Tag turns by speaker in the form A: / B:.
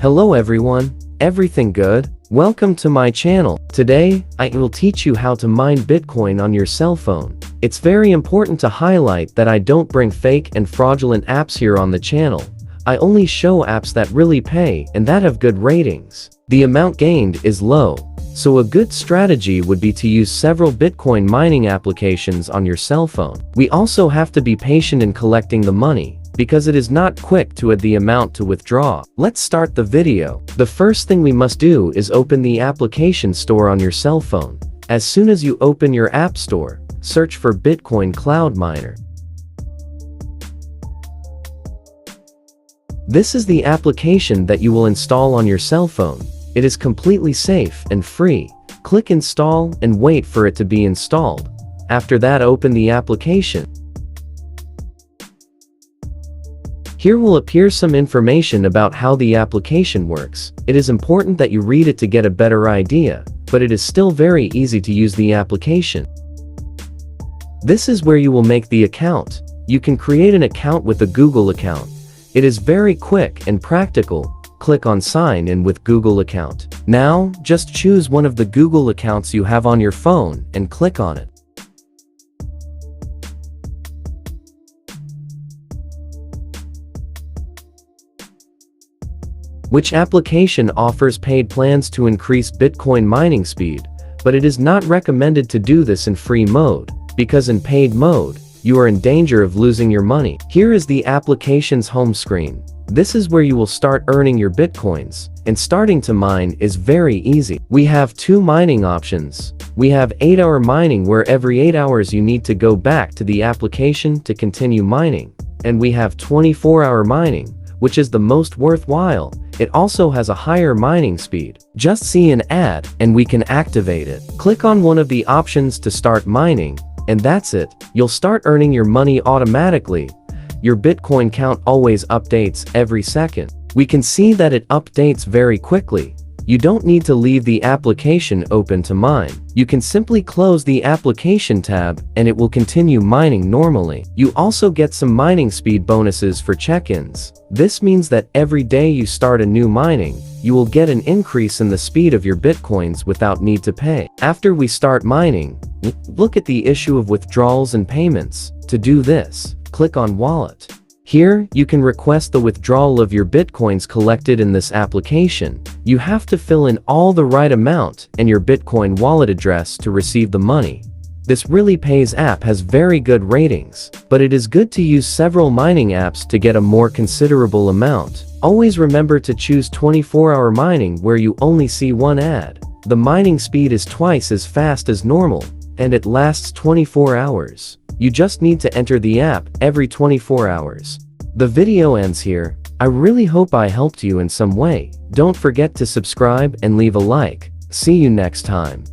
A: Hello everyone, everything good? Welcome to my channel. Today, I will teach you how to mine Bitcoin on your cell phone. It's very important to highlight that I don't bring fake and fraudulent apps here on the channel. I only show apps that really pay and that have good ratings. The amount gained is low, so a good strategy would be to use several Bitcoin mining applications on your cell phone. We also have to be patient in collecting the money, because it is not quick to add the amount to withdraw. Let's start the video. The first thing we must do is open the application store on your cell phone. As soon as you open your app store, search for Bitcoin Cloud Miner. This is the application that you will install on your cell phone. It is completely safe and free. Click install and wait for it to be installed. After that, open the application. Here will appear some information about how the application works. It is important that you read it to get a better idea, but it is still very easy to use the application. This is where you will make the account. You can create an account with a Google account. It is very quick and practical. Click on Sign In with Google account. Now, just choose one of the Google accounts you have on your phone and click on it. Which application offers paid plans to increase Bitcoin mining speed, but it is not recommended to do this in free mode, because in paid mode, you are in danger of losing your money. Here is the application's home screen. This is where you will start earning your Bitcoins, and starting to mine is very easy. We have two mining options. We have 8-hour mining, where every 8 hours you need to go back to the application to continue mining, and we have 24-hour mining, which is the most worthwhile. It also has a higher mining speed. Just see an ad and we can activate it. Click on one of the options to start mining, and that's it. You'll start earning your money automatically. Your Bitcoin count always updates every second. We can see that it updates very quickly. You don't need to leave the application open to mine. You can simply close the application tab and it will continue mining normally. You also get some mining speed bonuses for check-ins. This means that every day you start a new mining, you will get an increase in the speed of your Bitcoins without need to pay. After we start mining, look at the issue of withdrawals and payments. To do this, click on Wallet. Here, you can request the withdrawal of your Bitcoins collected in this application. You have to fill in all the right amount and your Bitcoin wallet address to receive the money. This Really Pays app has very good ratings, but it is good to use several mining apps to get a more considerable amount. Always remember to choose 24-hour mining, where you only see one ad. The mining speed is twice as fast as normal, and it lasts 24 hours. You just need to enter the app every 24 hours. The video ends here. I really hope I helped you in some way. Don't forget to subscribe and leave a like. See you next time.